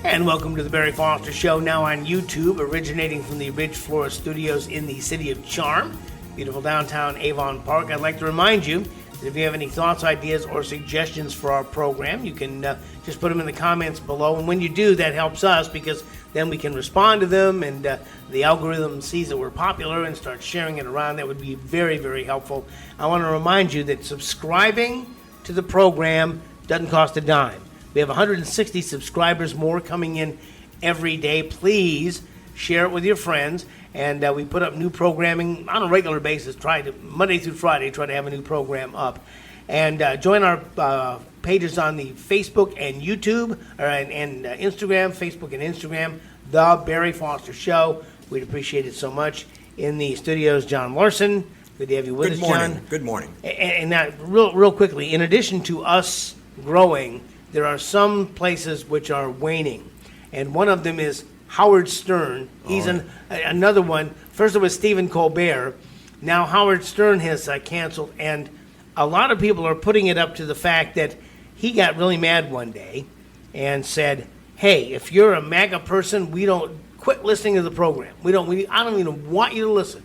And welcome to the Barry Foster Show, now on YouTube, originating from the Ridge Flora Studios in the City of Charm, beautiful downtown Avon Park. I'd like to remind you that if you have any thoughts, ideas, or suggestions for our program, you can just put them in the comments below. And when you do, that helps us because then we can respond to them, and the algorithm sees that we're popular and starts sharing it around. That would be very, very helpful. I want to remind you that subscribing to the program doesn't cost a dime. We have 160 subscribers more coming in every day. Please share it with your friends. And we put up new programming on a regular basis, Monday through Friday, try to have a new program up. And join our pages on the Facebook and YouTube, and Instagram, Facebook and Instagram, The Barry Foster Show. We'd appreciate it so much. In the studios, John Larsen. Good to have you with us, John. Good morning. And now, real quickly, in addition to us growing, there are some places which are waning. And one of them is Howard Stern. He's another one. First it was Stephen Colbert. Now Howard Stern has canceled. And a lot of people are putting it up to the fact that he got really mad one day and said, hey, if you're a MAGA person, we don't quit listening to the program. I don't even want you to listen.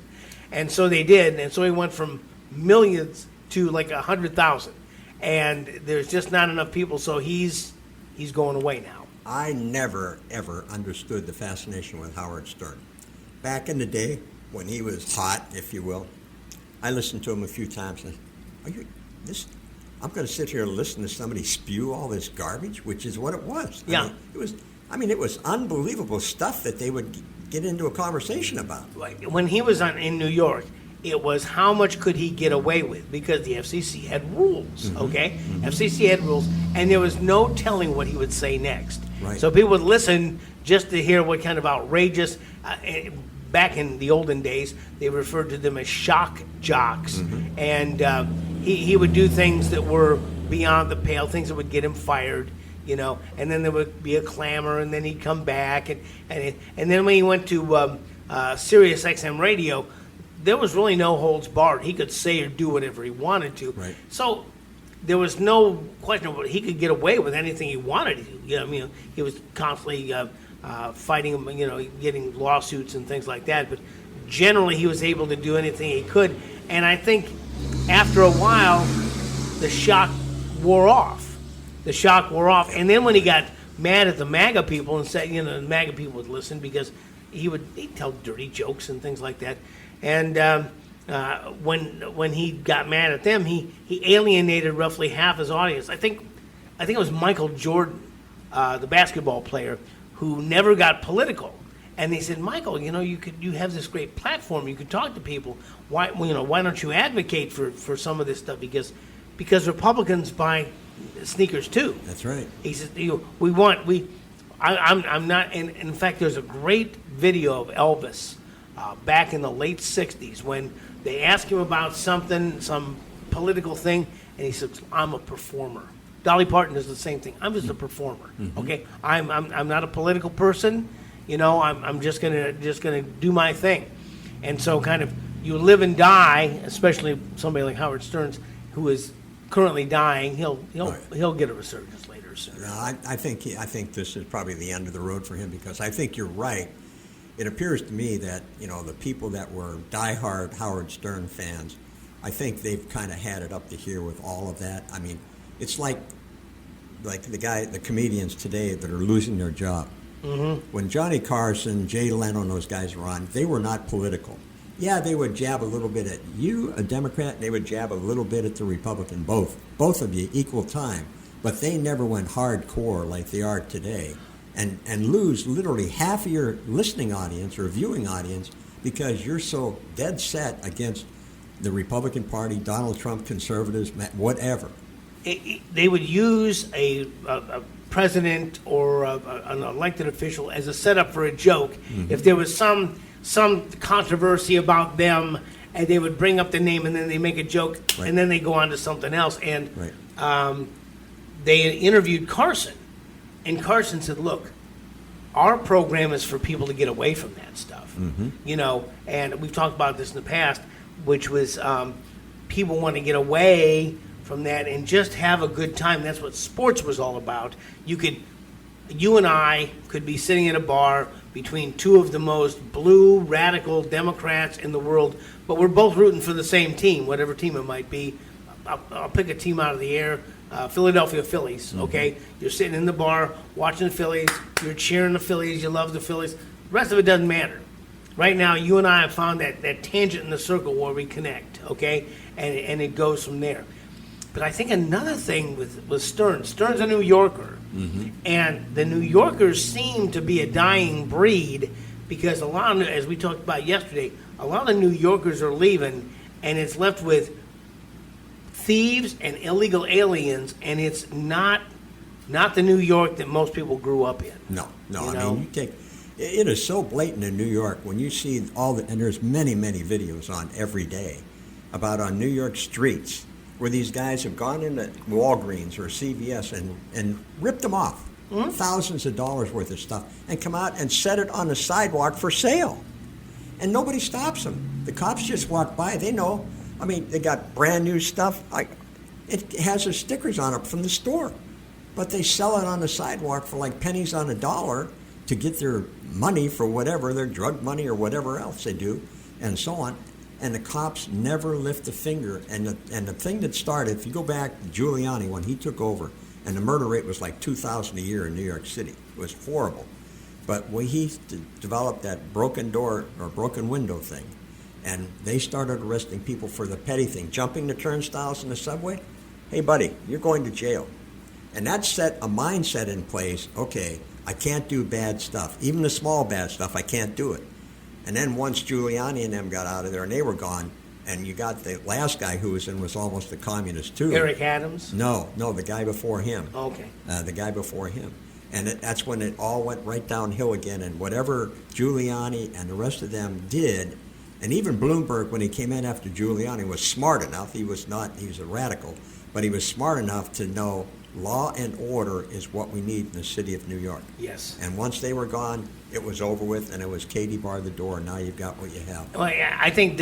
And so they did. And so he went from millions to like 100,000. And there's just not enough people, so he's going away now. I never, ever understood the fascination with Howard Stern. Back in the day, when he was hot, if you will, I listened to him a few times. And I'm going to sit here and listen to somebody spew all this garbage, which is what it was. Yeah. It was unbelievable stuff that they would get into a conversation about. When he was in New York, it was how much could he get away with, because the FCC had rules, okay? Mm-hmm. FCC had rules, and there was no telling what he would say next. Right. So people would listen just to hear what kind of outrageous, back in the olden days, they referred to them as shock jocks, and he would do things that were beyond the pale, things that would get him fired, and then there would be a clamor, and then he'd come back, and then when he went to Sirius XM Radio, there was really no holds barred. He could say or do whatever he wanted to. Right. So there was no question about it. He could get away with anything he wanted to do. He was constantly fighting, getting lawsuits and things like that. But generally, he was able to do anything he could. And I think after a while, the shock wore off. And then when he got mad at the MAGA people and said, the MAGA people would listen because he'd tell dirty jokes and things like that. And when he got mad at them, he alienated roughly half his audience. I think it was Michael Jordan, the basketball player, who never got political. And they said, Michael, you have this great platform. You could talk to people. Why don't you advocate for some of this stuff? Because Republicans buy sneakers too. That's right. He said, I'm not. And in fact, there's a great video of Elvis. Back in the late 60s, when they asked him about some political thing, and he said, I'm a performer. Dolly Parton does the same thing. I'm just a performer, okay? I'm not a political person, I'm just gonna do my thing. And so kind of you live and die, especially somebody like Howard Stern, who is currently dying, he'll get a resurgence later or sooner. No, I think this is probably the end of the road for him, because I think you're right. It appears to me that, the people that were diehard Howard Stern fans, I think they've kind of had it up to here with all of that. I mean, it's like the comedians today that are losing their job. Mm-hmm. When Johnny Carson, Jay Leno, and those guys were on, they were not political. Yeah, they would jab a little bit at you, a Democrat, and they would jab a little bit at the Republican, both of you, equal time. But they never went hardcore like they are today. And lose literally half of your listening audience or viewing audience because you're so dead set against the Republican Party, Donald Trump, conservatives, whatever. They would use a president or an elected official as a setup for a joke. Mm-hmm. If there was some controversy about them, and they would bring up the name, and then they make a joke, right. And then they go on to something else. And right. They interviewed Carson. And Carson said, look, our program is for people to get away from that stuff, and we've talked about this in the past, which was people want to get away from that and just have a good time. That's what sports was all about. You could you and I could be sitting at a bar between two of the most blue, radical Democrats in the world, but we're both rooting for the same team, whatever team it might be. I'll pick a team out of the air, Philadelphia Phillies, okay? You're sitting in the bar watching the Phillies, you're cheering the Phillies, you love the Phillies. The rest of it doesn't matter. Right now, you and I have found that tangent in the circle where we connect, okay? And it goes from there. But I think another thing with Stearns, Stearns a New Yorker, and the New Yorkers seem to be a dying breed because a lot of, as we talked about yesterday, a lot of New Yorkers are leaving, and it's left with thieves and illegal aliens, and it's not the New York that most people grew up in. No. You I mean, you take it is so blatant in New York when you see all the, and there's many videos on every day about on New York streets where these guys have gone into Walgreens or CVS and ripped them off, thousands of dollars worth of stuff, and come out and set it on the sidewalk for sale. And nobody stops them. The cops just walk by. They know. I mean, they got brand new stuff. It has their stickers on it from the store. But they sell it on the sidewalk for like pennies on a dollar to get their money for whatever, their drug money or whatever else they do, and so on. And the cops never lift a finger. And the thing that started, if you go back to Giuliani when he took over, and the murder rate was like 2,000 a year in New York City. It was horrible. But when he developed that broken door or broken window thing, and they started arresting people for the petty thing, jumping the turnstiles in the subway, hey, buddy, you're going to jail. And that set a mindset in place, okay, I can't do bad stuff. Even the small bad stuff, I can't do it. And then once Giuliani and them got out of there and they were gone, and you got the last guy who was in was almost a communist too. Eric Adams? No, the guy before him. Okay. The guy before him. And that's when it all went right downhill again. And whatever Giuliani and the rest of them did, and even Bloomberg, when he came in after Giuliani, was smart enough. He was a radical, but he was smart enough to know law and order is what we need in the city of New York. Yes. And once they were gone, it was over with, and it was Katie barred the door, and now you've got what you have. Well, I think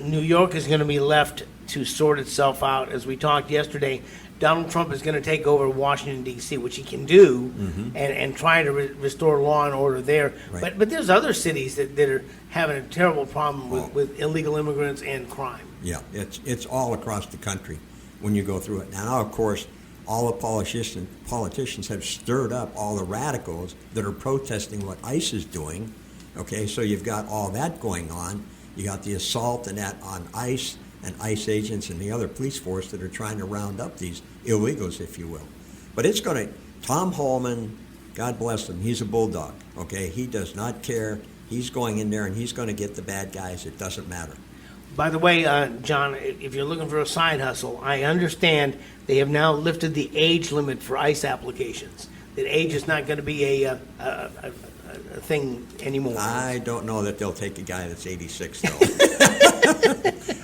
New York is going to be left to sort itself out. As we talked yesterday, Donald Trump is going to take over Washington, D.C., which he can do, and try to restore law and order there. Right. But there's other cities that are having a terrible problem with illegal immigrants and crime. Yeah, it's all across the country when you go through it. Now, of course, all the politicians have stirred up all the radicals that are protesting what ICE is doing. Okay, so you've got all that going on. You got the assault and that on ICE and ICE agents and the other police force that are trying to round up these illegals, if you will. But it's going to, Tom Holman, God bless him, he's a bulldog, okay? He does not care. He's going in there and he's going to get the bad guys. It doesn't matter. By the way, John, if you're looking for a side hustle, I understand they have now lifted the age limit for ICE applications. That age is not going to be a thing anymore. I don't know that they'll take a guy that's 86, though.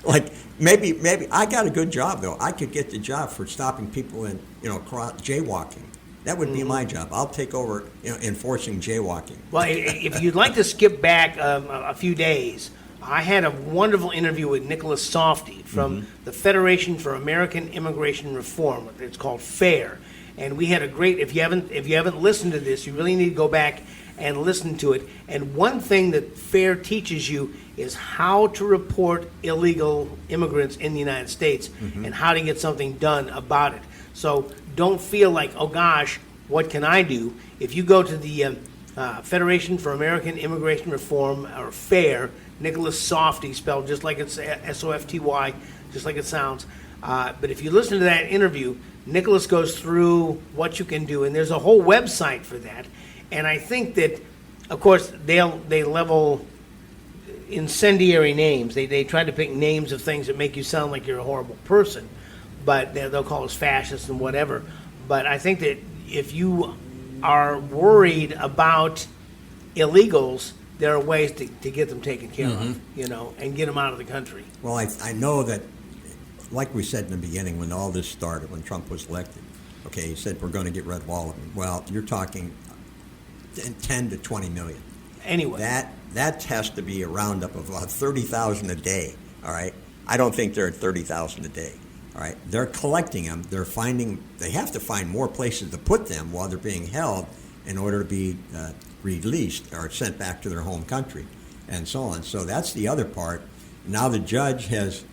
Like, maybe I got a good job, though. I could get the job for stopping people in, jaywalking. That would be my job. I'll take over enforcing jaywalking. Well, if you'd like to skip back a few days, I had a wonderful interview with Nicholas Softy from the Federation for American Immigration Reform. It's called FAIR, and we had a great. If you haven't listened to this, you really need to go back and listen to it. And one thing that FAIR teaches you is how to report illegal immigrants in the United States and how to get something done about it. So don't feel like, oh gosh, what can I do? If you go to the Federation for American Immigration Reform, or FAIR, Nicholas Softy, spelled just like it's Softy, just like it sounds. But if you listen to that interview, Nicholas goes through what you can do, and there's a whole website for that. And I think that, of course, they level incendiary names. They try to pick names of things that make you sound like you're a horrible person, but they'll call us fascists and whatever. But I think that if you are worried about illegals, there are ways to get them taken care of, and get them out of the country. Well, I know that, like we said in the beginning when all this started, when Trump was elected, okay, he said we're going to get rid of all of them. Well, you're talking 10 to 20 million. Anyway. That has to be a roundup of about 30,000 a day, all right? I don't think they're at 30,000 a day, all right? They're collecting them. They have to find more places to put them while they're being held in order to be released or sent back to their home country, and so on. So that's the other part. Now the judge has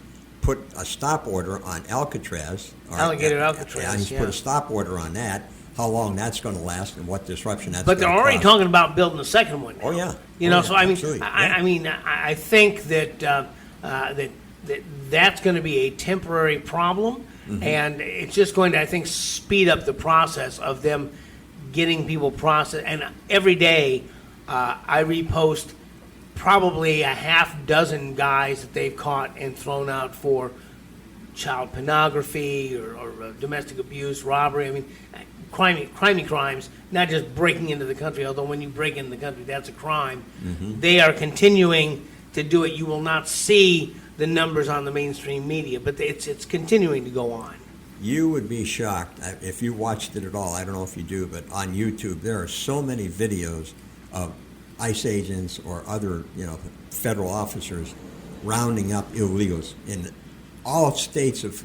put a stop order on Alcatraz. Alligator Alcatraz, and he's put a stop order on that. How long that's going to last and what disruption that's going to cause. But they're already talking about building a second one now. Oh, yeah. So I mean, I think that that's going to be a temporary problem, and it's just going to, I think, speed up the process of them getting people processed. And every day, I repost probably a half dozen guys that they've caught and thrown out for child pornography or domestic abuse, robbery. I mean, crimey crimes, not just breaking into the country, although when you break into the country, that's a crime. They are continuing to do it. You will not see the numbers on the mainstream media, but it's continuing to go on. You would be shocked if you watched it at all. I don't know if you do, but on YouTube, there are so many videos of ICE agents or other, federal officers rounding up illegals in all states of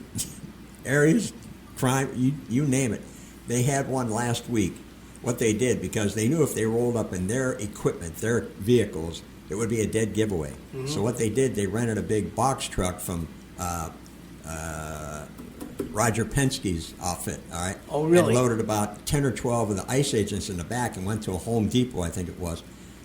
areas, crime, you name it. They had one last week. What they did, because they knew if they rolled up in their equipment, their vehicles, it would be a dead giveaway. So what they did, they rented a big box truck from Roger Penske's outfit, all right? Oh, really? And loaded about 10 or 12 of the ICE agents in the back and went to a Home Depot, I think it was,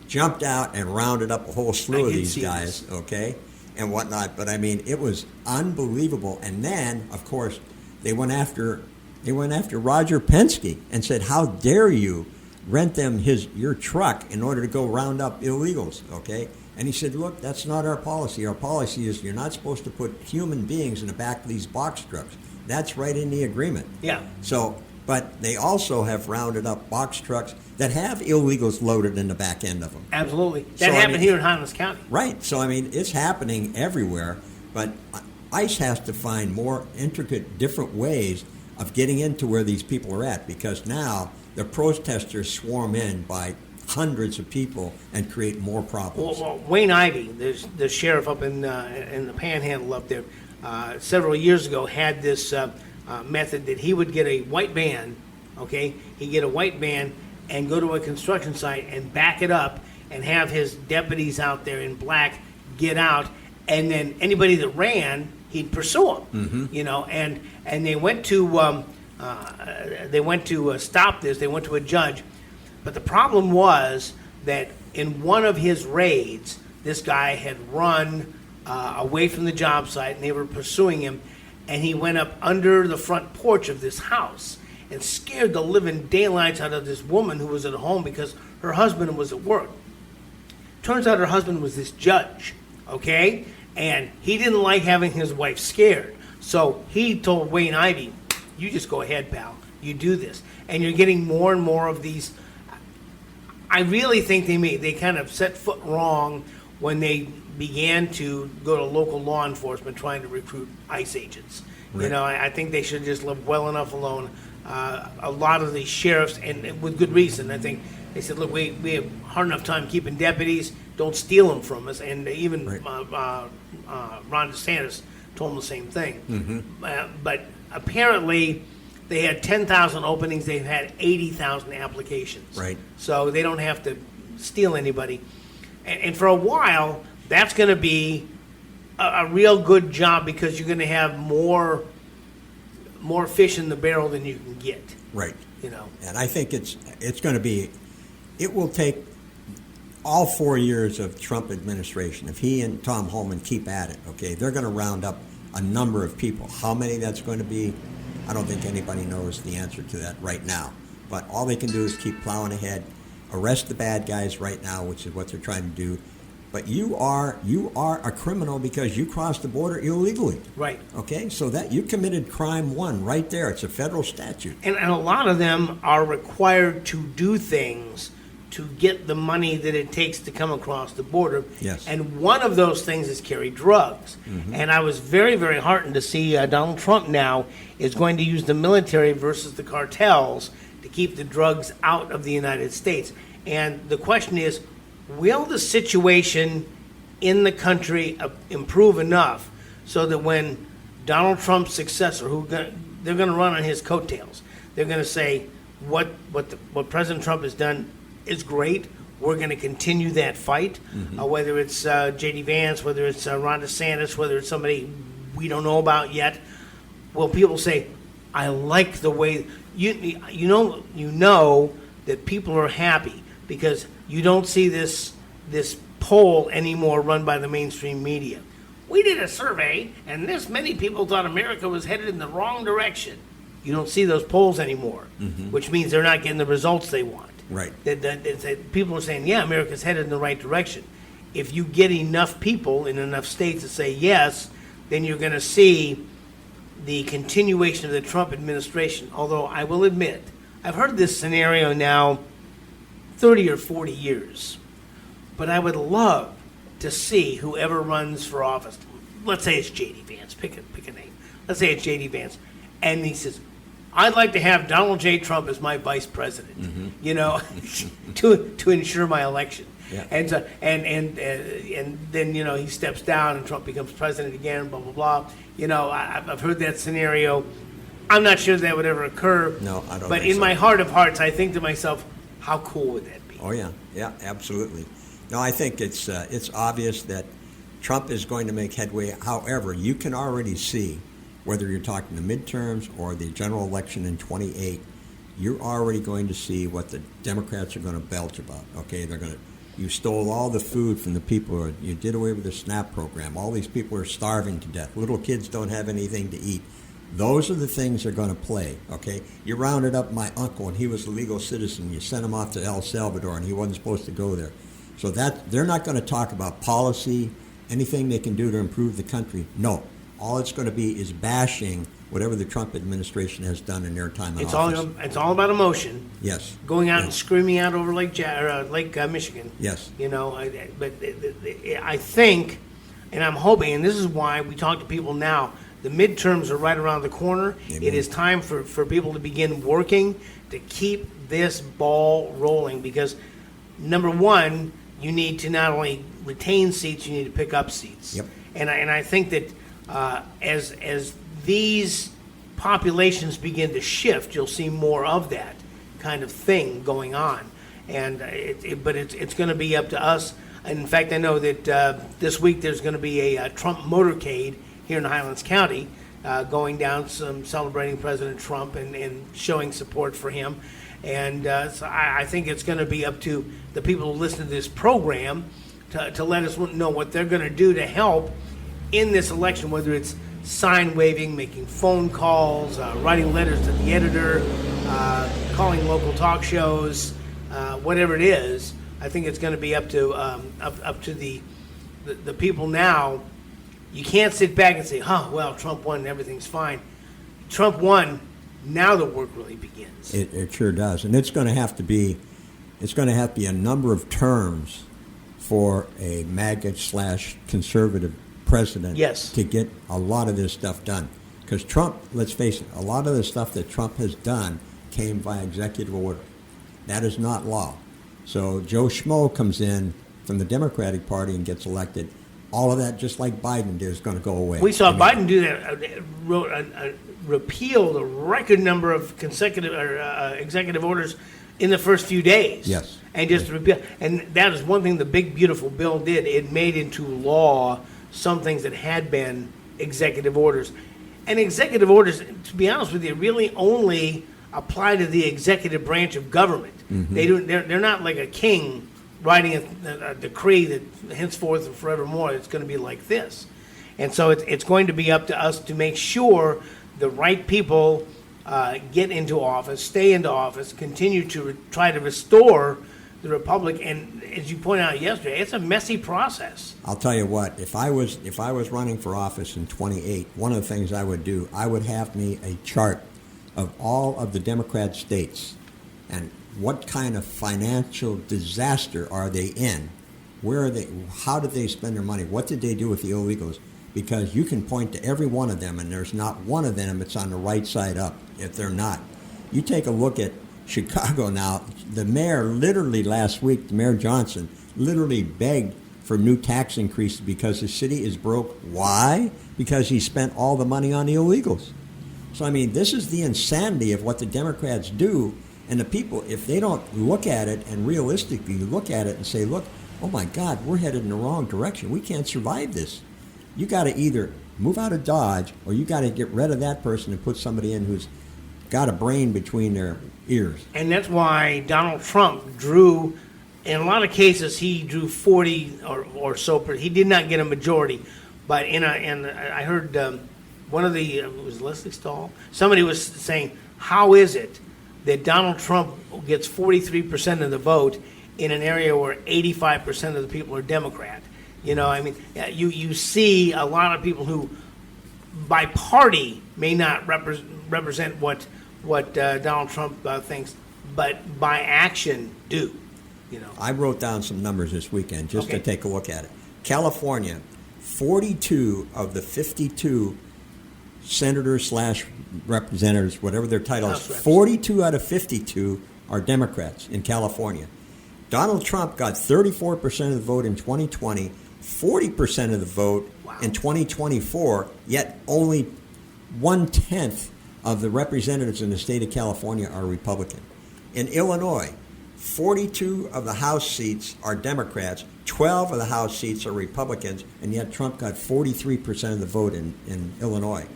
jumped out and rounded up a whole slew of these guys, okay, and whatnot. But, I mean, it was unbelievable. And then, of course, they went after Roger Penske and said, how dare you rent them your truck in order to go round up illegals, okay? And he said, look, that's not our policy. Our policy is you're not supposed to put human beings in the back of these box trucks. That's right in the agreement. Yeah. So, but they also have rounded up box trucks that have illegals loaded in the back end of them. Absolutely. That happened here in Highlands County. Right. So, I mean, it's happening everywhere, but ICE has to find more intricate, different ways of getting into where these people are at, because now the protesters swarm in by hundreds of people and create more problems. Well, Wayne Ivey, the sheriff up in the Panhandle up there, several years ago had this method that he would get a white van, okay? He'd get a white van and go to a construction site and back it up and have his deputies out there in black get out, and then anybody that ran, he'd pursue them, and they went to stop this. They went to a judge, but the problem was that in one of his raids, this guy had run away from the job site, and they were pursuing him, and he went up under the front porch of this house and scared the living daylights out of this woman who was at home because her husband was at work. Turns out her husband was this judge, okay? And he didn't like having his wife scared. So he told Wayne Ivey, you just go ahead, pal. You do this. And you're getting more and more of these. I really think they kind of set foot wrong when they began to go to local law enforcement trying to recruit ICE agents. Right. I think they should just live well enough alone. A lot of the sheriffs, and with good reason, I think they said, look, we have hard enough time keeping deputies. Don't steal them from us. And even Ron DeSantis told them the same thing. But apparently they had 10,000 openings. They've had 80,000 applications. Right. So they don't have to steal anybody. And for a while, that's going to be a real good job because you're going to have more fish in the barrel than you can get. Right. And I think it's going to be, it will take all 4 years of Trump administration. If he and Tom Homan keep at it, okay, they're going to round up a number of people. How many that's going to be, I don't think anybody knows the answer to that right now. But all they can do is keep plowing ahead, arrest the bad guys right now, which is what they're trying to do. But you are a criminal because you crossed the border illegally. Right. Okay? So that you committed crime one right there. It's a federal statute. And a lot of them are required to do things to get the money that it takes to come across the border. Yes. And one of those things is carry drugs. And I was very, very heartened to see Donald Trump now is going to use the military versus the cartels to keep the drugs out of the United States. And the question is, will the situation in the country improve enough so that when Donald Trump's successor, they're going to run on his coattails, they're going to say, what President Trump has done is great. We're going to continue that fight, whether it's J.D. Vance, whether it's Ron DeSantis, whether it's somebody we don't know about yet. Well, people say, I like the way you know that people are happy because you don't see this poll anymore run by the mainstream media. We did a survey, and this many people thought America was headed in the wrong direction. You don't see those polls anymore, which means they're not getting the results they want. Right. People are saying, yeah, America's headed in the right direction. If you get enough people in enough states to say yes, then you're going to see the continuation of the Trump administration. Although I will admit, I've heard this scenario now 30 or 40 years. But I would love to see whoever runs for office. Let's say it's J.D. Vance. Pick a name. Let's say it's J.D. Vance. And he says, I'd like to have Donald J. Trump as my vice president, to ensure my election. Yeah. And so, and then he steps down and Trump becomes president again. Blah blah blah. I've heard that scenario. I'm not sure that would ever occur. No, I don't. But think in so. my heart of hearts, I think to myself, how cool would that be? Oh yeah, absolutely. No, I think it's obvious that Trump is going to make headway. However, you can already see, whether you're talking the midterms or the general election in 28, you're already going to see what the Democrats are going to belch about. Okay, you stole all the food from the people. You did away with the SNAP program. All these people are starving to death. Little kids don't have anything to eat. Those are the things they're going to play, okay? You rounded up my uncle, and he was a legal citizen. You sent him off to El Salvador, and he wasn't supposed to go there. So that they're not going to talk about policy, anything they can do to improve the country. No. All it's going to be is bashing whatever the Trump administration has done in their time in office. It's all about emotion. Yes. Going out and screaming out over Lake Michigan. Yes. But I think, and I'm hoping, and this is why we talk to people now, the midterms are right around the corner. Amen. It is time for people to begin working to keep this ball rolling because, number one, you need to not only retain seats, you need to pick up seats. Yep. And I think that as these populations begin to shift, you'll see more of that kind of thing going on. And but it's going to be up to us. And in fact, I know that this week there's going to be a Trump motorcade here in Highlands County, going down, celebrating President Trump and showing support for him. And so I think it's going to be up to the people who listen to this program to let us know what they're going to do to help in this election, whether it's sign waving, making phone calls, writing letters to the editor, calling local talk shows, whatever it is. I think it's going to be up to the people now. You can't sit back and say, well, Trump won and everything's fine. Trump won. Now the work really begins. It sure does. And it's going to have to be a number of terms for a MAGA/conservative president to get a lot of this stuff done. Because Trump, let's face it, a lot of the stuff that Trump has done came by executive order. That is not law. So Joe Schmo comes in from the Democratic Party and gets elected. All of that, just like Biden did, is going to go away. We saw Biden do that, repealed a record number of consecutive executive orders in the first few days. Yes. And just repeal. And that is one thing the big, beautiful bill did. It made into law some things that had been executive orders. And executive orders, to be honest with you, really only apply to the executive branch of government. Mm-hmm. They're not like a king writing a decree that henceforth and forevermore it's going to be like this. And so it's going to be up to us to make sure the right people get into office, stay into office, continue to try to restore the republic. And as you pointed out yesterday, it's a messy process. I'll tell you what, if I was running for office in 28, one of the things I would do, I would have me a chart of all of the Democrat states and what kind of financial disaster are they in? Where are they? How did they spend their money? What did they do with the illegals? Because you can point to every one of them, and there's not one of them that's on the right side up if they're not. You take a look at Chicago now. The mayor literally last week, the Mayor Johnson, literally begged for new tax increases because the city is broke. Why? Because he spent all the money on the illegals. So, I mean, this is the insanity of what the Democrats do. And the people, if they don't look at it and realistically look at it and say, look, oh my God, we're headed in the wrong direction. We can't survive this. You got to either move out of Dodge or you got to get rid of that person and put somebody in who's got a brain between their ears. And that's why Donald Trump drew, in a lot of cases, he drew 40 or so. He did not get a majority. But I heard one of the, it was Leslie Stahl, somebody was saying, how is it that Donald Trump gets 43% of the vote in an area where 85% of the people are Democrat? You know, I mean, you see a lot of people who, by party, may not represent what Donald Trump thinks, but by action do. You know, I wrote down some numbers this weekend just to take a look at it. California, 42 of the 52 senators / representatives, whatever their title is, 42 out of 52 are Democrats in California. Donald Trump got 34% of the vote in 2020, 40% of the vote in 2024, yet only 1/10 of the representatives in the state of California are Republican. In Illinois, 42 of the House seats are Democrats, 12 of the House seats are Republicans, and yet Trump got 43% of the vote in Illinois.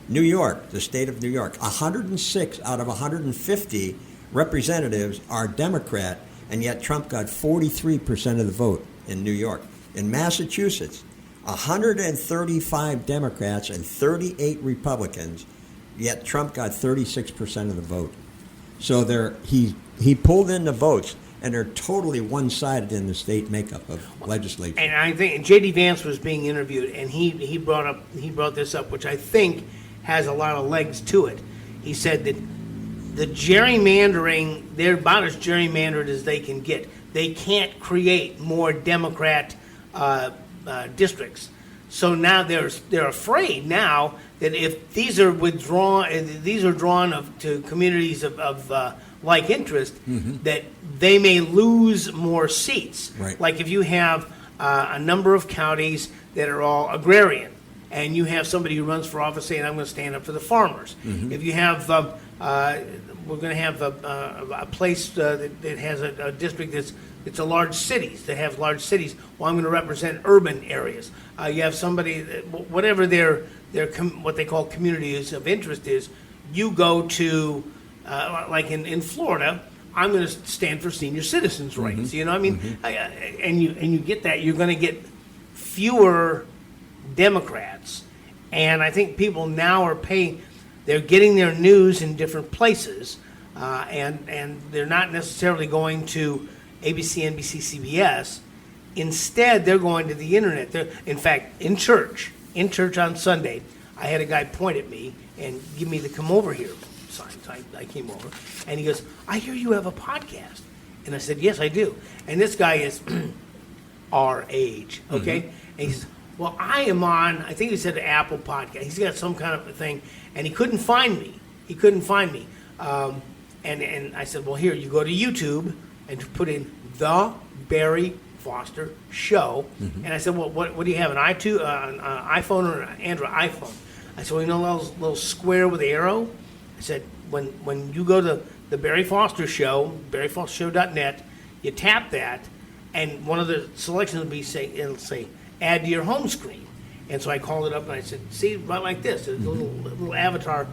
New York, the state of New York, 106 out of 150 representatives are Democrat, and yet Trump got 43% of the vote in New York. In Massachusetts, 135 Democrats and 38 Republicans, yet Trump got 36% of the vote. So he pulled in the votes, and they're totally one-sided in the state makeup of legislature. And I think J.D. Vance was being interviewed, and he brought this up, which I think has a lot of legs to it. He said that the gerrymandering, they're about as gerrymandered as they can get. They can't create more Democrat districts. So now they're afraid now that if these are drawn to communities of like interest, that they may lose more seats. Right. Like if you have a number of counties that are all agrarian, and you have somebody who runs for office saying, I'm going to stand up for the farmers. If you have, we're going to have a place that has a district it's a large cities, that have large cities. Well, I'm going to represent urban areas. You have somebody, whatever their what they call communities of interest is, you go to, like in Florida, I'm going to stand for senior citizens' rights. You know, I mean, and you get that, you're going to get fewer Democrats, and I think people now are they're getting their news in different places, and they're not necessarily going to ABC, NBC, CBS. Instead, they're going to the internet. In fact, in church on Sunday, I had a guy point at me and give me the come over here sign. So I came over, and he goes, I hear you have a podcast. And I said, yes, I do. And this guy is our age, okay? And he says, well, I am on, I think he said Apple Podcast. He's got some kind of a thing, and he couldn't find me. And I said, well, here, you go to YouTube and put in The Barry Foster Show. And I said, well, what do you have, an iPhone or an Android iPhone? I said, well, you know those little square with the arrow? I said, when you go to The Barry Foster Show, barryfostershow.net, you tap that, and one of the selections will be, it'll say, add to your home screen. And so I called it up and I said, see, right like this. A little avatar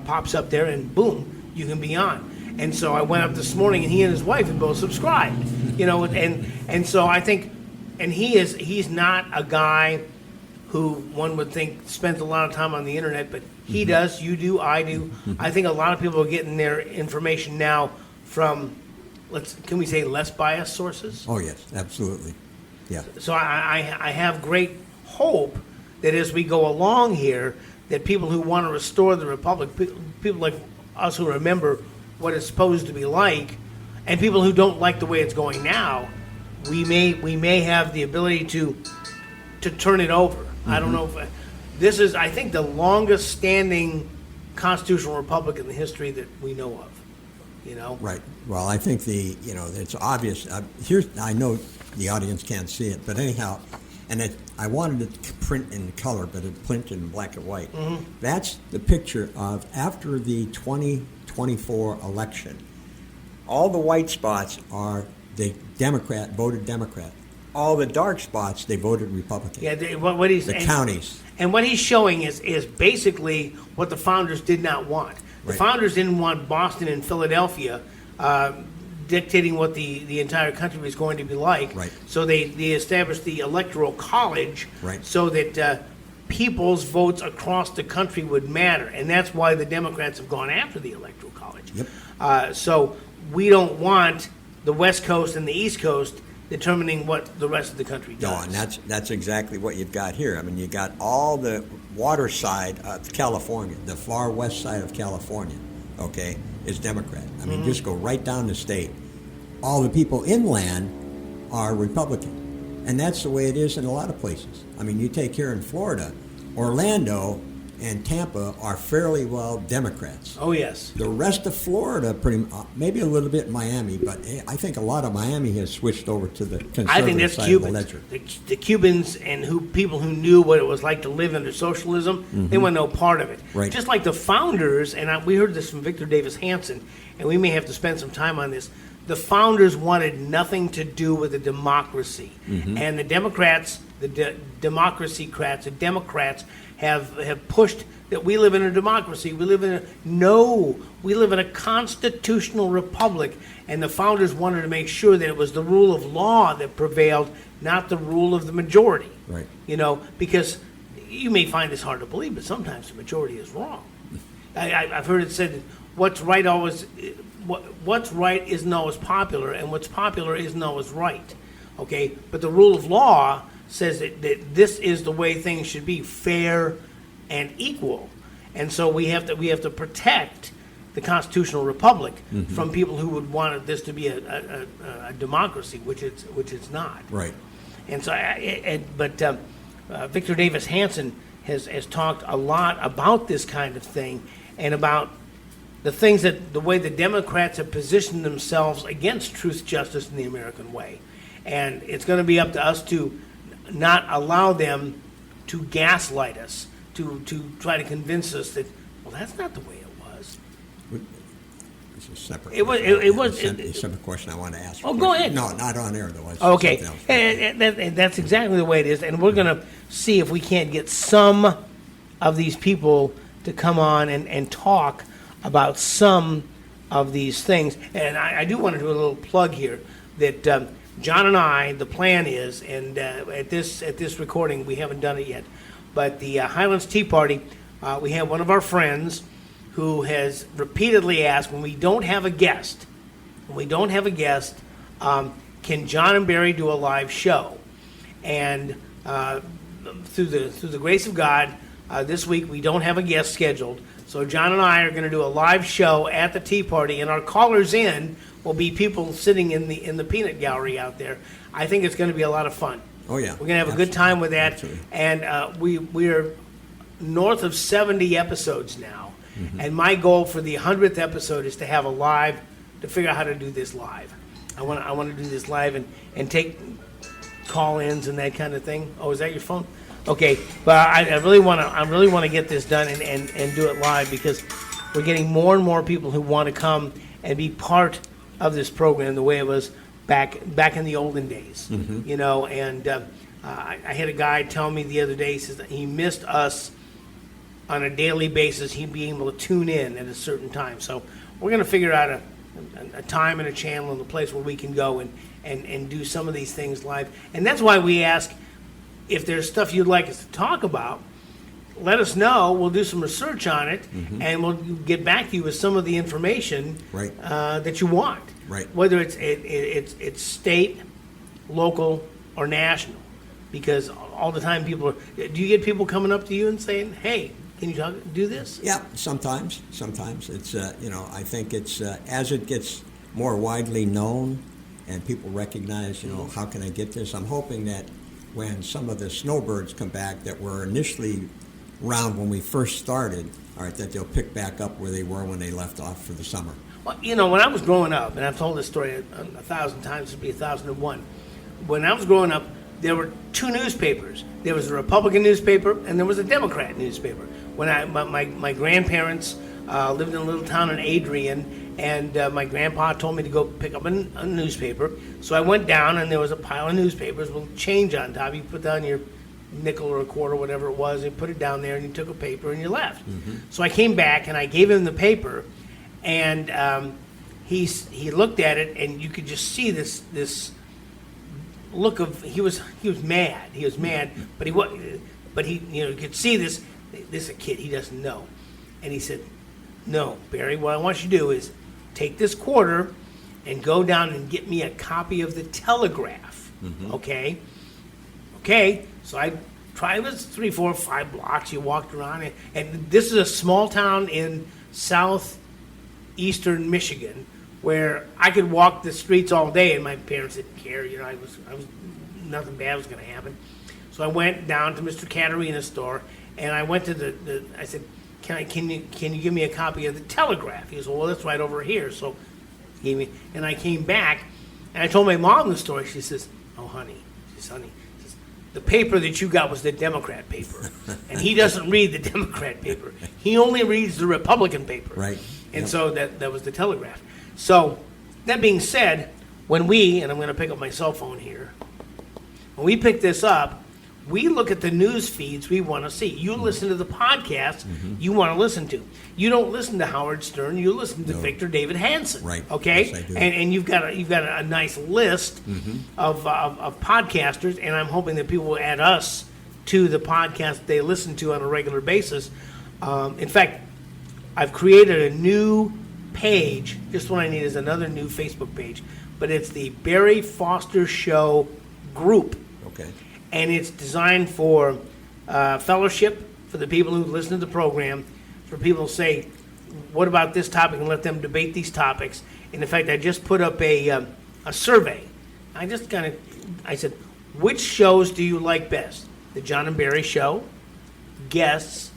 pops up there, and boom, you can be on. And so I went up this morning, and he and his wife had both subscribed. You know, and so I think, and he's not a guy who one would think spends a lot of time on the internet, but he does, you do, I do. I think a lot of people are getting their information now from, can we say, less biased sources? Oh, yes, absolutely. Yeah. So I have great hope that as we go along here, that people who want to restore the republic, people like us who remember what it's supposed to be like, and people who don't like the way it's going now, we may have the ability to turn it over. I don't know if this is, I think, the longest standing constitutional republic in the history that we know of. You know. Right. Well, I think it's obvious. I know the audience can't see it, but anyhow, and I wanted it to print in color, but it printed in black and white. That's the picture of after the 2024 election. All the white spots are the voted Democrat. All the dark spots, they voted Republican. Yeah, what he's the counties. And what he's showing is basically what the founders did not want. The Right. founders didn't want Boston and Philadelphia dictating what the entire country was going to be like. Right. So they established the Electoral College Right. so that people's votes across the country would matter. And that's why the Democrats have gone after the Electoral College. Yep. So we don't want the West Coast and the East Coast determining what the rest of the country does. No, and that's exactly what you've got here. I mean, you got all the water side of California, the far west side of California, okay, is Democrat. I mean, just go right down the state. All the people inland are Republican. And that's the way it is in a lot of places. I mean, you take here in Florida, Orlando and Tampa are fairly well Democrats. Oh, yes. The rest of Florida, maybe a little bit Miami, but I think a lot of Miami has switched over to the conservative I think that's side Cubans. of the ledger. The Cubans and people who knew what it was like to live under socialism, they want no part of it. Right. Just like the founders, and we heard this from Victor Davis Hanson, and we may have to spend some time on this. The founders wanted nothing to do with the democracy, and the Democrats, the Democracy-crats, the Democrats have pushed that we live in a democracy. We live in a constitutional republic, and the founders wanted to make sure that it was the rule of law that prevailed, not the rule of the majority. Right. You know, because you may find this hard to believe, but sometimes the majority is wrong. I've heard it said, what's right isn't always popular, and what's popular isn't always right. Okay, but the rule of law says that this is the way things should be, fair and equal, and so we have to protect the constitutional republic from people who would want this to be a democracy, which it's not. Right. And so, Victor Davis Hanson has talked a lot about this kind of thing and about the way the Democrats have positioned themselves against truth, justice, and the American way. And it's going to be up to us to not allow them to gaslight us, to try to convince us that, well, that's not the way it was. It's a separate a separate question I want to ask. Oh, go ahead. No, not on air, though. It's Okay, something else. and that's exactly the way it is. And we're going to see if we can't get some of these people to come on and talk about some of these things. And I do want to do a little plug here that John and I, the plan is, and at this recording, we haven't done it yet, but the Highlands Tea Party, we have one of our friends who has repeatedly asked, when we don't have a guest, can John and Barry do a live show? And through the grace of God, this week we don't have a guest scheduled. So John and I are going to do a live show at the Tea Party, and our callers in will be people sitting in the peanut gallery out there. I think it's going to be a lot of fun. Oh, yeah. We're going to have a good time with that. Absolutely. And we're north of 70 episodes now. And my goal for the 100th episode is to have to figure out how to do this live. I want to do this live and take call-ins and that kind of thing. Oh, is that your phone? Okay, but I really want to get this done and do it live, because we're getting more and more people who want to come and be part of this program the way it was back in the olden days. You know, and I had a guy tell me the other day, he says that he missed us on a daily basis. He'd be able to tune in at a certain time. So we're going to figure out a time and a channel and a place where we can go and do some of these things live. And that's why we ask, if there's stuff you'd like us to talk about, let us know. We'll do some research on it, and we'll get back to you with some of the information that you want. Right. Whether it's state, local, or national, because all the time people do you get people coming up to you and saying, "Hey, can you do this?" Yeah, sometimes it's I think it's as it gets more widely known and people recognize, how can I get this? I'm hoping that when some of the snowbirds come back that were initially around when we first started, all right, that they'll pick back up where they were when they left off for the summer. Well, when I was growing up, and I've told this story 1,000 times, it'd be 1,001. When I was growing up, there were two newspapers. There was a Republican newspaper and there was a Democrat newspaper. When my grandparents lived in a little town in Adrian, and my grandpa told me to go pick up a newspaper. So I went down, and there was a pile of newspapers with change on top. You put down your nickel or a quarter, whatever it was, and put it down there, and you took a paper and you left. So I came back, and I gave him the paper, and he looked at it, and you could just see this look of he was mad. He was mad, but he you could see this is a kid, he doesn't know. And he said, "No, Barry, what I want you to do is take this quarter and go down and get me a copy of the Telegraph." Okay? So I tried, it was 3, 4, 5 blocks. You walked around, and this is a small town in southeastern Michigan where I could walk the streets all day, and my parents didn't care. I was nothing bad was going to happen. So I went down to Mr. Caterina's store, and I went to I said, Can you give me a copy of the Telegraph? He said, "Well, that's right over here." So he gave me, and I came back, and I told my mom the story. She says, "Oh, honey," "the paper that you got was the Democrat paper, and he doesn't read the Democrat paper. He only reads the Republican paper." Right. And so that was the Telegraph. So that being said, when and I'm going to pick up my cell phone here, when we pick this up, we look at the news feeds we want to see. You listen to the podcasts you want to listen to. You don't listen to Howard Stern. You listen to Victor David Hansen. Right. Okay. Yes, I do. And you've got a nice list of podcasters, and I'm hoping that people will add us to the podcast they listen to on a regular basis. In fact, I've created a new page. Just what I need is another new Facebook page, but it's the Barry Foster Show group. Okay. And it's designed for fellowship, for the people who listen to the program, for people to say, "What about this topic?" and let them debate these topics. And in fact, I just put up a survey. I said, "Which shows do you like best? The John and Barry Show, guests,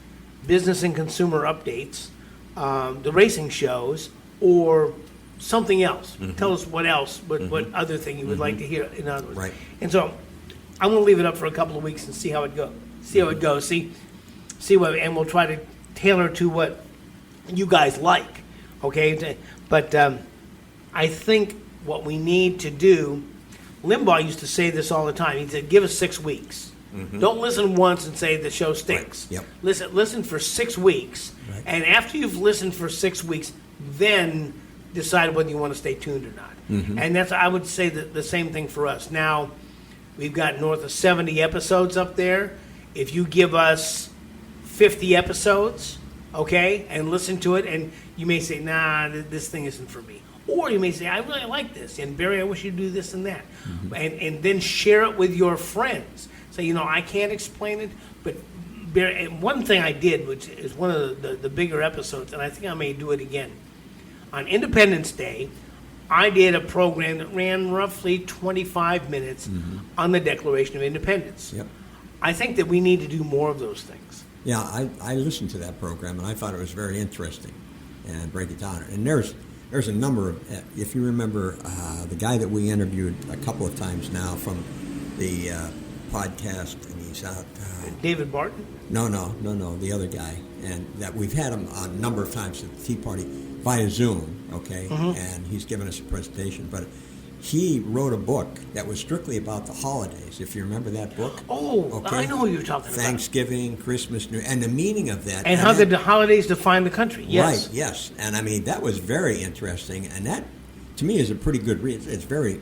business and consumer updates, the racing shows, or something else? Tell us what else, what other thing you would like to hear." In other words, Right. And so I'm going to leave it up for a couple of weeks and see how it goes. See what, and we'll try to tailor to what you guys like. Okay, but I think what we need to do. Limbaugh used to say this all the time. He said, "Give us 6 weeks. Don't listen once and say the show stinks. Right. Yep. Listen for 6 weeks, and after you've listened for 6 weeks, then decide whether you want to stay tuned or not." And I would say the same thing for us. Now, we've got north of 70 episodes up there. If you give us 50 episodes, okay, and listen to it, and you may say, "Nah, this thing isn't for me." Or you may say, "I really like this, and Barry, I wish you'd do this and that." And then share it with your friends. Say, "I can't explain it, but Barry," and one thing I did, which is one of the bigger episodes, and I think I may do it again. On Independence Day, I did a program that ran roughly 25 minutes on the Declaration of Independence. Yep. I think that we need to do more of those things. Yeah, I listened to that program, and I thought it was very interesting, and break it down. And there's a number of, if you remember, the guy that we interviewed a couple of times now from the podcast, and he's out. David Barton? No, the other guy, and that we've had him a number of times at the Tea Party via Zoom, okay, and he's given us a presentation, but he wrote a book that was strictly about the holidays, if you remember that book. Oh, okay? I know who you're talking about. Thanksgiving, Christmas, New, and the meaning of that. And how the holidays define the country, yes. Right, yes, and I mean, that was very interesting, and that, to me, is a pretty good read. It's very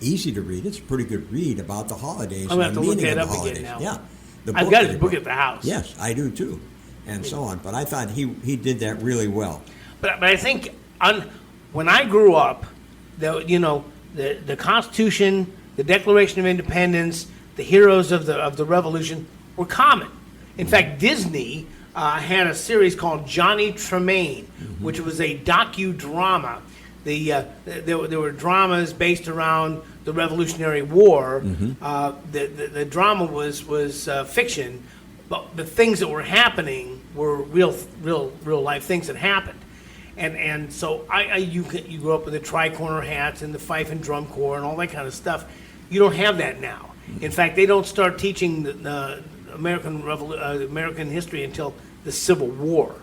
easy to read. It's a pretty good read about the holidays I'm going to and have the to look meaning that of the up holidays. again now. Yeah. I've got his book at the house. Yes, I do too, and so on. But I thought he did that really well. But I think when I grew up, the Constitution, the Declaration of Independence, the heroes of the Revolution were common. In fact, Disney had a series called Johnny Tremaine, which was a docudrama. There were dramas based around the Revolutionary War. The drama was fiction, but the things that were happening were real life things that happened. And so you grew up with the tri-corner hats and the fife and drum corps and all that kind of stuff. You don't have that now. In fact, they don't start teaching the American history until the Civil War.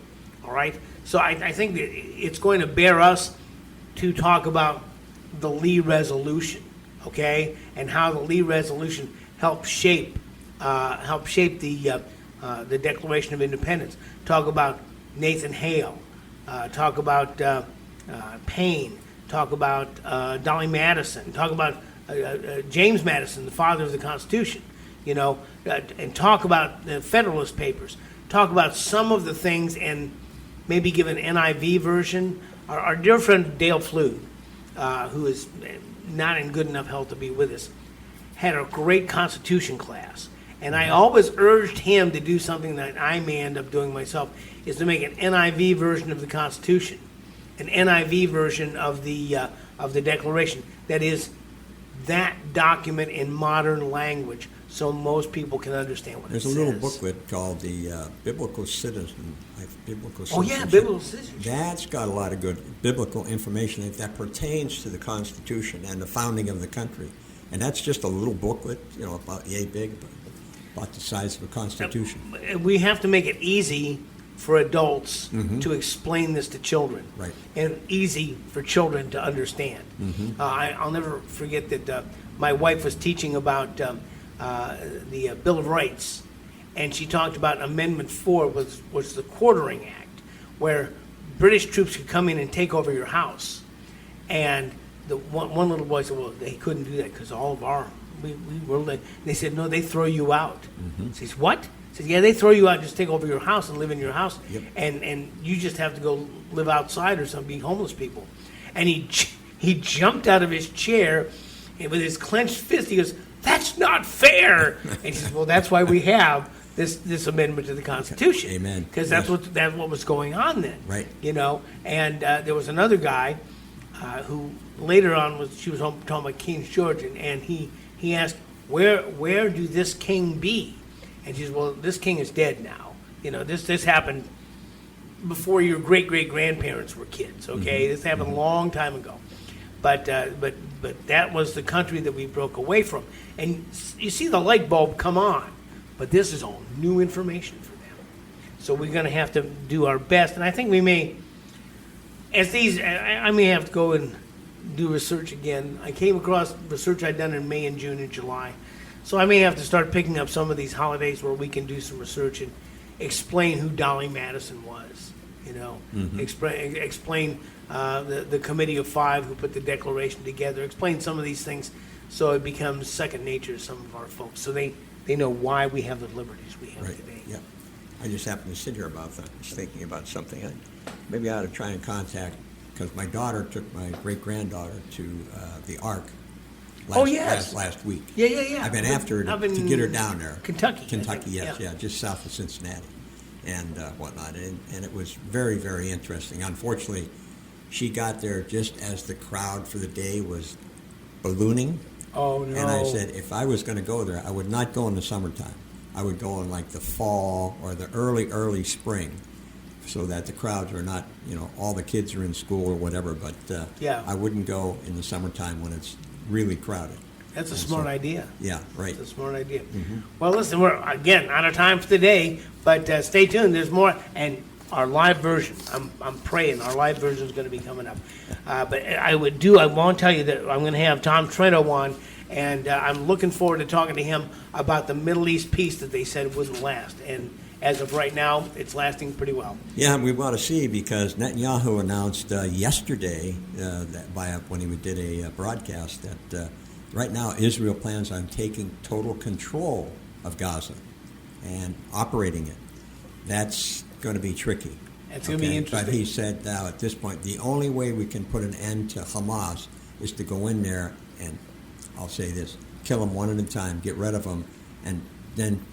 All right? So I think that it's going to bear us to talk about the Lee Resolution, okay? And how the Lee Resolution helped shape the Declaration of Independence. Talk about Nathan Hale. Talk about Payne. Talk about Dolly Madison. Talk about James Madison, the father of the Constitution. And talk about the Federalist Papers. Talk about some of the things and maybe give an NIV version. Our dear friend Dale Flew, who is not in good enough health to be with us, had a great Constitution class. And I always urged him to do something that I may end up doing myself, is to make an NIV version of the Constitution, an NIV version of the Declaration. That is, that document in modern language, so most people can understand what it says. There's a little booklet called the Biblical Citizen. Oh yeah, Biblical Citizenship. That's got a lot of good biblical information that pertains to the Constitution and the founding of the country. And that's just a little booklet, about yay big, about the size of a Constitution. We have to make it easy for adults to explain this to children, right? And easy for children to understand. I'll never forget that my wife was teaching about the Bill of Rights, and she talked about Amendment 4 was the Quartering Act, where British troops could come in and take over your house. And the one little boy said, well, they couldn't do that because all of we were. They said, no, they throw you out. She says, what? He says, yeah, they throw you out, just take over your house and live in your house. Yep. And you just have to go live outside or something, be homeless people. And he jumped out of his chair, and with his clenched fist, he goes, that's not fair. And he says, well, that's why we have this amendment to the Constitution. Amen. Because that's what was going on then. Right. And there was another guy who later on she was talking about King George, and he asked, where do this king be? And she says, well, this king is dead now. This happened before your great-great-grandparents were kids, okay? This happened a long time ago. But that was the country that we broke away from. And you see the light bulb come on, but this is all new information for them. So we're going to have to do our best. And I think we may, I may have to go and do research again. I came across research I'd done in May and June and July. So I may have to start picking up some of these holidays where we can do some research and explain who Dolly Madison was, explain the Committee of Five who put the Declaration together, explain some of these things so it becomes second nature to some of our folks, so they know why we have the liberties we have today. Yeah. I just happened to sit here about that. I was thinking about something. Maybe I ought to try and contact, because my daughter took my great-granddaughter to the Ark last week. Yeah. I've been after her to get her down there. Kentucky, yes, just south of Cincinnati and whatnot. And it was very, very interesting. Unfortunately, she got there just as the crowd for the day was ballooning. Oh, no. And I said, if I was going to go there, I would not go in the summertime. I would go in like the fall or the early spring, so that the crowds are not, all the kids are in school or whatever. But I wouldn't go in the summertime when it's really crowded. That's a smart idea. Yeah, right. That's a smart idea. Well, listen, we're, again, out of time for today, but stay tuned. There's more. And our live version, I'm praying our live version is going to be coming up. But I want to tell you that I'm going to have Tom Trento on, and I'm looking forward to talking to him about the Middle East peace that they said wouldn't last. And as of right now, it's lasting pretty well. Yeah, we want to see, because Netanyahu announced yesterday when he did a broadcast that right now Israel plans on taking total control of Gaza and operating it. That's going to be tricky. It's going to be interesting. But he said now at this point, the only way we can put an end to Hamas is to go in there and, I'll say this, kill them one at a time, get rid of them, and then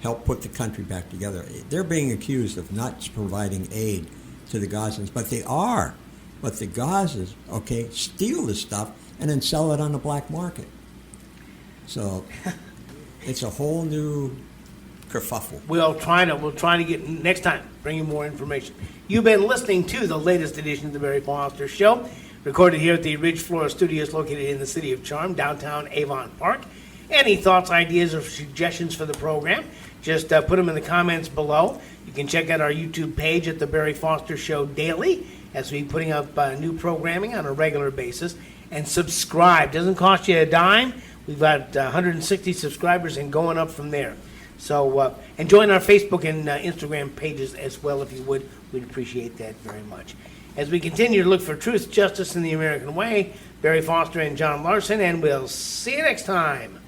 help put the country back together. They're being accused of not providing aid to the Gazans, but they are. But the Gazans, steal the stuff and then sell it on the black market. So it's a whole new kerfuffle. We'll try to get next time, bring you more information. You've been listening to the latest edition of the Barry Foster Show, recorded here at the Ridge Flora Studios located in the City of Charm, downtown Avon Park. Any thoughts, ideas, or suggestions for the program, just put them in the comments below. You can check out our YouTube page at The Barry Foster Show Daily, as we're putting up new programming on a regular basis. And subscribe. Doesn't cost you a dime. We've got 160 subscribers and going up from there. So, and join our Facebook and Instagram pages as well if you would. We'd appreciate that very much. As we continue to look for truth, justice, and the American way, Barry Foster and John Larsen, and we'll see you next time.